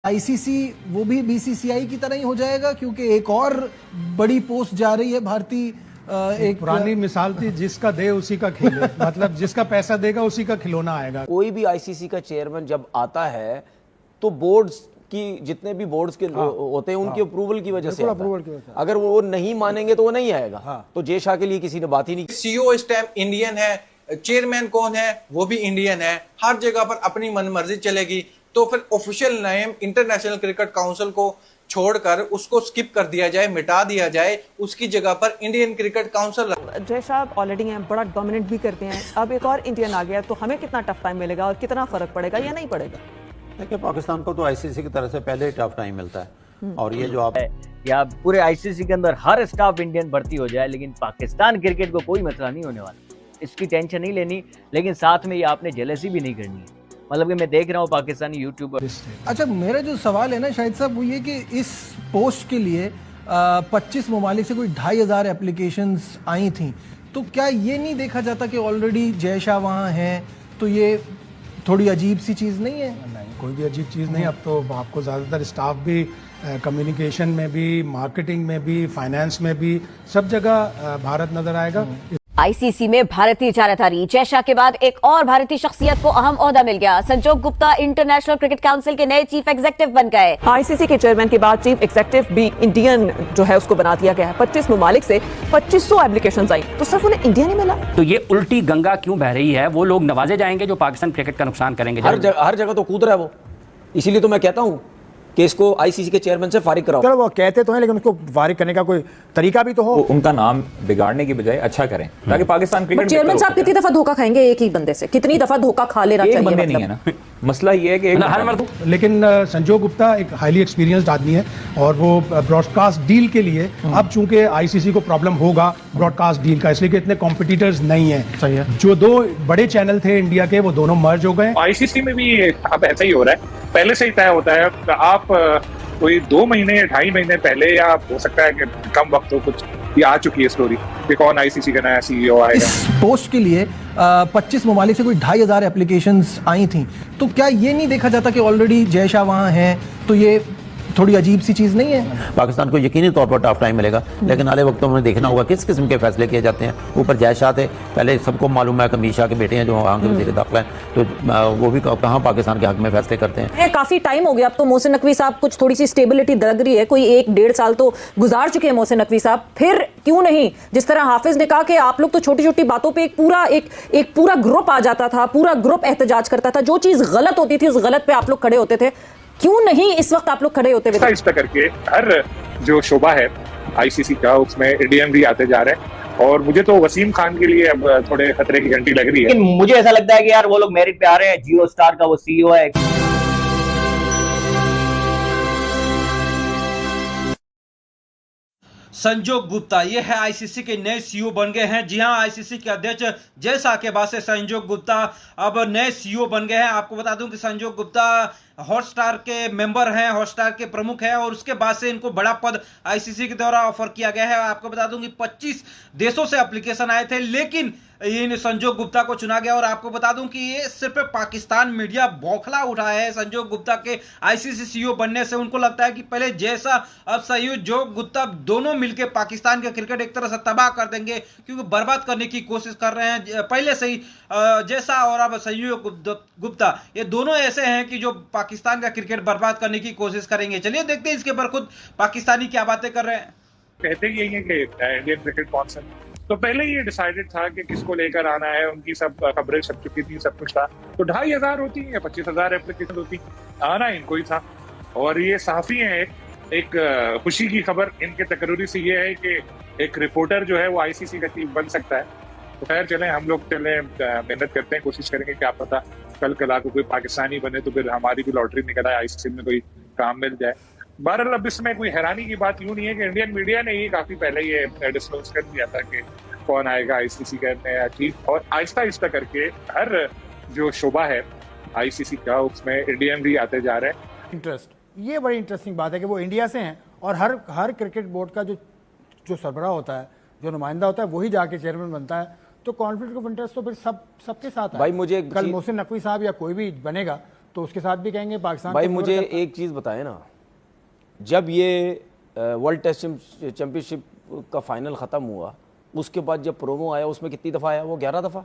ICC वो भी BCCI की तरह ही हो जाएगा, क्योंकि एक और बड़ी पोस्ट जा रही है भारतीय एक पुरानी मिसाल थी, जिसका दे उसी का खेले। मतलब जिसका पैसा देगा उसी का खिलौना आएगा। कोई भी आईसीसी का चेयरमैन जब आता है तो बोर्ड्स की जितने भी बोर्ड्स के होते हैं उनके अप्रूवल की वजह से आता है। अगर वो नहीं मानेंगे तो वो नहीं आएगा। तो जय शाह के लिए किसी ने बात ही नहीं की। सीईओ इस टाइम इंडियन है, चेयरमैन कौन है वो भी इंडियन है, हर जगह पर अपनी मनमर्जी चलेगी। तो फिर official name international cricket council को छोड़कर उसको स्किप कर दिया जाए, मिटा दिया जाए, उसकी जगह पर Indian cricket council. Jay Shah already हैं, बड़ा डोमिनेट भी करते हैं, अब एक और इंडियन आ गया तो हमें कितना टफ टाइम मिलेगा और कितना फर्क पड़ेगा या नहीं पड़ेगा? देखिए, पाकिस्तान को तो आईसीसी की तरफ से पहले ही टफ टाइम मिलता है। और ये जो आप या पूरे आईसीसी के अंदर हर स्टाफ इंडियन भर्ती हो जाए, लेकिन पाकिस्तान क्रिकेट को कोई मसला नहीं होने वाला, इसकी टेंशन नहीं लेनी। लेकिन साथ में ये आपने जेलसी भी नहीं करनी है। मतलब कि मैं देख रहा हूँ पाकिस्तानी यूट्यूबर। अच्छा, मेरा जो सवाल है ना शाहिद साहब, वो ये कि इस पोस्ट के लिए 25 ममालिक से कोई 2500 एप्लीकेशंस आई थी, तो क्या ये नहीं देखा जाता कि ऑलरेडी जय शाह वहाँ हैं? तो ये थोड़ी अजीब सी चीज़ नहीं है? नहीं, कोई भी अजीब चीज़ नहीं। अब तो आपको ज़्यादातर स्टाफ भी कम्युनिकेशन में भी, मार्केटिंग में भी, फाइनेंस में भी, सब जगह भारत नजर आएगा। आईसीसी में भारतीय चाराधारी जय शाह के बाद एक और भारतीय शख्सियत को अहम ओहदा मिल गया। संजोग गुप्ता इंटरनेशनल क्रिकेट काउंसिल के नए चीफ एग्जीक्यूटिव बन गए। आईसीसी के चेयरमैन के बाद चीफ एग्जीक्यूटिव भी इंडियन जो है उसको बना दिया गया है। 25 ममालिक से 2500 एप्लीकेशंस आई, तो सिर्फ उन्हें इंडिया नहीं मिला। तो ये उल्टी गंगा क्यों बह रही है? वो लोग नवाजे जाएंगे जो पाकिस्तान क्रिकेट का नुकसान करेंगे। हर जगह तो कूद रहा है वो। इसीलिए तो मैं कहता हूँ कि इसको आईसीसी के चेयरमैन से फारिग कराओ। चलो, वो कहते तो हैं, लेकिन उसको फारिग करने का कोई तरीका भी तो हो। उनका नाम बिगाड़ने की बजाय अच्छा करें, ताकि पाकिस्तान क्रिकेट। चेयरमैन साहब कितनी दफा धोखा खाएंगे एक ही बंदे से? कितनी दफा धोखा खा लेना चाहिए? बंदे नहीं है ना, मसला ये है कि हर मर्द। लेकिन संजोग गुप्ता एक हाईली एक्सपीरियंस्ड आदमी है और वो ब्रॉडकास्ट डील के लिए, अब चूंकि आईसीसी को प्रॉब्लम होगा ब्रॉडकास्ट डील का, इसलिए कि इतने कॉम्पिटिटर्स नहीं है। सही है। जो दो बड़े चैनल थे इंडिया के, वो दोनों मर्ज हो गए। आईसीसी में भी अब ऐसा ही हो रहा है, पहले से ही तय होता है। आप कोई 2 महीने या 2.5 महीने पहले, या हो सकता है कि कम वक्त हो, कुछ ये आ चुकी है स्टोरी कि कौन आईसीसी का नया सीईओ आएगा। इस पोस्ट के लिए 25 ममालिक से कोई 2500 एप्लीकेशंस आई थी, तो क्या ये नहीं देखा जाता कि ऑलरेडी जय शाह वहाँ हैं? तो ये थोड़ी अजीब सी चीज़ नहीं है? पाकिस्तान को यकीनी तौर पर टफ टाइम मिलेगा, लेकिन आने वक्तों में देखना होगा किस किस्म के फैसले किए जाते हैं। ऊपर जय शाह थे, पहले सबको मालूम है कि अमीर शाह के बेटे हैं जो वहाँ के वज़ीर दाखिला हैं, तो वो भी कहाँ पाकिस्तान के हक में फैसले करते हैं। काफी टाइम हो गया, अब तो मोहसिन नकवी साहब कुछ थोड़ी सी स्टेबिलिटी लग रही है, कोई 1-1.5 साल तो गुजार चुके हैं मोहसिन नकवी साहब। फिर क्यों नहीं, जिस तरह हाफिज ने कहा कि आप लोग तो छोटी छोटी बातों पे एक पूरा ग्रुप आ जाता था, पूरा ग्रुप एहतजाज करता था, जो चीज गलत होती थी उस गलत पे आप लोग खड़े होते थे, क्यों नहीं इस वक्त आप लोग खड़े होते हुए? इस तरह करके हर जो शोबा है आईसीसी का, उसमें इंडियन भी आते जा रहे हैं। और मुझे तो वसीम खान के लिए अब थोड़े खतरे की घंटी लग रही है। लेकिन मुझे ऐसा लगता है कि यार वो लोग मेरिट पे आ रहे हैं। जियो स्टार का वो सीईओ है। संजोग गुप्ता ये है आईसीसी के नए सीईओ बन गए हैं। जी हां, आईसीसी के अध्यक्ष जय शाह के बाद से संजोग गुप्ता अब नए सीईओ बन गए हैं। आपको बता दूं कि संजोग गुप्ता हॉटस्टार के मेंबर हैं, हॉटस्टार के प्रमुख हैं, और उसके बाद से इनको बड़ा पद आईसीसी के द्वारा ऑफर किया गया है। आपको बता दूं कि 25 देशों से एप्लीकेशन आए थे, लेकिन इन संजोग गुप्ता को चुना गया। और आपको बता दूं कि ये सिर्फ पाकिस्तान मीडिया बौखला उठा है संजोग गुप्ता के आईसीसी सीईओ बनने से। उनको लगता है कि पहले जैसा अब संजोग गुप्ता दोनों मिलकर पाकिस्तान का क्रिकेट एक तरह से तबाह कर देंगे, क्योंकि बर्बाद करने की कोशिश कर रहे हैं पहले से ही। जैसा और अब संजोग गुप्ता, ये दोनों ऐसे हैं कि जो पाकिस्तान का क्रिकेट बर्बाद करने की कोशिश करेंगे। चलिए देखते हैं इसके पर खुद पाकिस्तानी क्या बातें कर रहे हैं। कहते ही यही है कि इंडियन क्रिकेट काउंसिल तो पहले ही ये डिसाइडेड था कि किसको लेकर आना है, उनकी सब खबरें छप चुकी थी, सब कुछ था। तो 2500 होती है या 25,000 एप्लीकेशन होती, आना इनको ही था। और ये साफी है एक खुशी की खबर इनके तकर्री से ये है कि एक रिपोर्टर जो है वो आईसीसी का चीफ बन सकता है। तो खैर चलें, हम लोग मेहनत करते हैं, कोशिश करेंगे, क्या पता कल कला को कोई पाकिस्तानी बने तो फिर हमारी भी लॉटरी निकल आए, आईसीसी में कोई काम मिल जाए। बहरहाल अब इसमें कोई हैरानी की बात यूं नहीं है कि इंडियन मीडिया ने ही काफी पहले ये डिस्क्लोज कर दिया था कि कौन आएगा आईसीसी का नया चीफ। और आहिस्ता आहिस्ता करके हर जो शोबा है आईसीसी का, उसमें इंडियन भी आते जा रहे हैं। इंटरेस्ट, ये बड़ी इंटरेस्टिंग बात है कि वो इंडिया से हैं और हर क्रिकेट बोर्ड का जो सरबराह होता है, जो नुमाइंदा होता है, वही जाके चेयरमैन बनता है। तो कॉन्फ्लिक्ट ऑफ इंटरेस्ट तो फिर सबके साथ है। भाई मुझे कल मोहसिन नकवी साहब या कोई भी बनेगा तो उसके साथ भी कहेंगे पाकिस्तान भाई को मुझे favor करता है। एक चीज बताएं ना, जब ये वर्ल्ड टेस्ट चैंपियनशिप का फाइनल खत्म हुआ उसके बाद जब प्रोमो आया उसमें कितनी दफा आया वो? 11 दफा,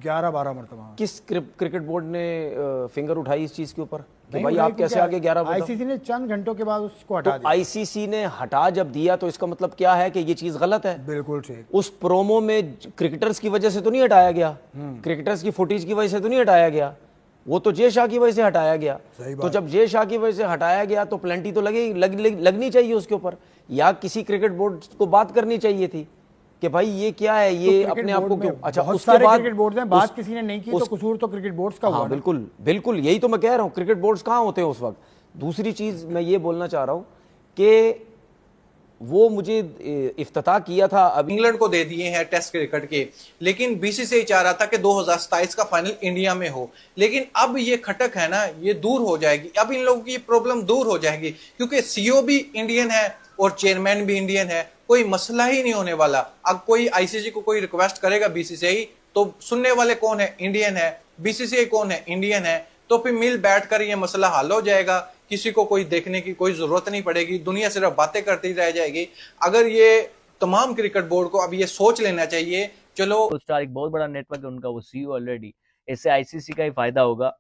11-12 मरतबा। किस क्रिकेट बोर्ड ने फिंगर उठाई इस चीज के ऊपर कि नहीं भाई उठाई आप कैसे आगे 11? आईसीसी ने चंद घंटों के बाद उसको हटा तो दिया। आईसीसी ने हटा जब दिया तो इसका मतलब क्या है कि ये चीज गलत है? बिल्कुल ठीक। उस प्रोमो में क्रिकेटर्स की वजह से तो नहीं हटाया गया, क्रिकेटर्स की फुटेज की वजह से तो नहीं हटाया गया, वो तो जय शाह की वजह से हटाया गया। तो जब जय शाह की वजह से हटाया गया तो प्लेंटी तो लगनी चाहिए उसके ऊपर, या किसी क्रिकेट बोर्ड को बात करनी चाहिए थी कि भाई ये क्या है, ये तो अपने आप को क्यों? अच्छा, बहुत उसके सारे बाद क्रिकेट बोर्ड हैं, बात किसी ने नहीं की तो कसूर तो क्रिकेट बोर्ड्स का हुआ हाँ ना। बिल्कुल बिल्कुल, यही तो मैं कह रहा हूँ, क्रिकेट बोर्ड्स कहाँ होते हैं उस वक्त। दूसरी चीज मैं ये बोलना चाह रहा हूँ कि वो मुझे इफ्तिताह किया था अभी इंग्लैंड को दे दिए हैं टेस्ट क्रिकेट के, लेकिन बीसीसीआई चाह रहा था कि 2027 का फाइनल इंडिया में हो, लेकिन अब ये खटक है ना ये दूर हो जाएगी, अब इन लोगों की प्रॉब्लम दूर हो जाएगी क्योंकि सीईओ भी इंडियन है और चेयरमैन भी इंडियन है, कोई मसला ही नहीं होने वाला। अब कोई आईसीसी को कोई रिक्वेस्ट करेगा बीसीसीआई तो सुनने वाले कौन है? इंडियन है। बीसीसीआई कौन है? इंडियन है। तो फिर मिल बैठकर ये मसला हल हो जाएगा, किसी को कोई देखने की कोई जरूरत नहीं पड़ेगी, दुनिया सिर्फ बातें करती रह जाएगी। अगर ये तमाम क्रिकेट बोर्ड को अब ये सोच लेना चाहिए, चलो स्टार एक बहुत बड़ा नेटवर्क है उनका, वो सीईओ ऑलरेडी, इससे आईसीसी का ही फायदा होगा,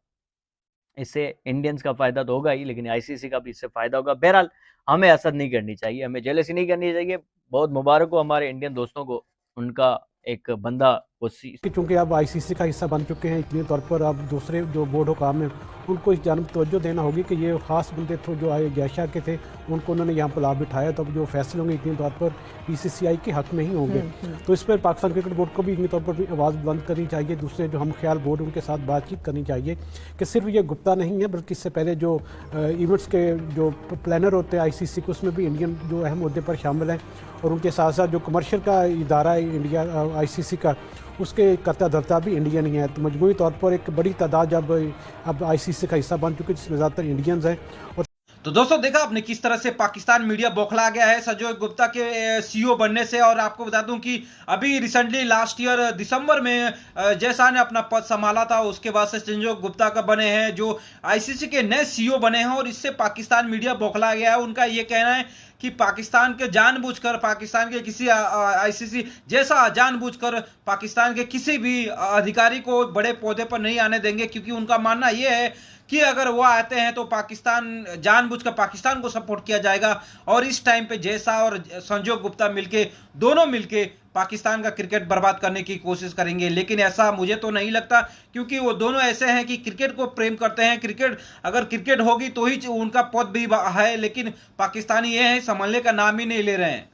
इससे इंडियंस का फायदा तो होगा ही, लेकिन आईसीसी का भी इससे फायदा होगा। बहरहाल हमें असर नहीं करनी चाहिए, हमें जेलसी नहीं करनी चाहिए। बहुत मुबारक हो हमारे इंडियन दोस्तों को, उनका एक बंदा चूंकि अब आईसीसी का हिस्सा बन चुके हैं, इतने तौर पर अब दूसरे जो बोर्ड हुकाम हैं उनको इस जानब तवज्जो देना होगी कि ये ख़ास बंदे थे जो आए जय शाह के थे, उनको उन्होंने यहाँ पर लाभ बिठाया, तो अब जो फैसले होंगे इतने तौर पर बीसीसीआई के हक में ही होंगे। तो इस पर पाकिस्तान क्रिकेट बोर्ड को भी इतने तौर पर भी आवाज़ बुलंद करनी चाहिए, दूसरे जो हम ख्याल बोर्ड उनके साथ बातचीत करनी चाहिए कि सिर्फ ये गुप्ता नहीं है बल्कि इससे पहले जो इवेंट्स के जो प्लानर होते हैं आईसीसी के, उसमें भी इंडियन जो अहम मुद्दे पर शामिल हैं, और उनके साथ साथ जो कमर्शियल का इदारा है इंडिया आईसीसी का, उसके कर्ता धर्ता भी इंडियन ही है। तो मजमूई तौर पर एक बड़ी तादाद जब अब आईसीसी का हिस्सा बन चुकी है जिसमें ज़्यादातर इंडियंस हैं। और तो दोस्तों देखा आपने किस तरह से पाकिस्तान मीडिया बौखला गया है संजय गुप्ता के सीईओ बनने से। और आपको बता दूं कि अभी रिसेंटली लास्ट ईयर दिसंबर में जय शाह ने अपना पद संभाला था, उसके बाद से संजय गुप्ता का बने हैं जो आईसीसी के नए सीईओ बने हैं, और इससे पाकिस्तान मीडिया बौखला गया है। उनका यह कहना है कि पाकिस्तान के जानबूझकर पाकिस्तान के किसी आईसीसी जैसा जानबूझकर पाकिस्तान के किसी भी अधिकारी को बड़े पौधे पर नहीं आने देंगे, क्योंकि उनका मानना यह है कि अगर वो आते हैं तो पाकिस्तान जानबूझकर पाकिस्तान को सपोर्ट किया जाएगा। और इस टाइम पे जय शाह और संजय गुप्ता दोनों मिलके पाकिस्तान का क्रिकेट बर्बाद करने की कोशिश करेंगे, लेकिन ऐसा मुझे तो नहीं लगता, क्योंकि वो दोनों ऐसे हैं कि क्रिकेट को प्रेम करते हैं। अगर क्रिकेट होगी तो ही उनका पद भी है, लेकिन पाकिस्तानी ये है संभलने का नाम ही नहीं ले रहे हैं।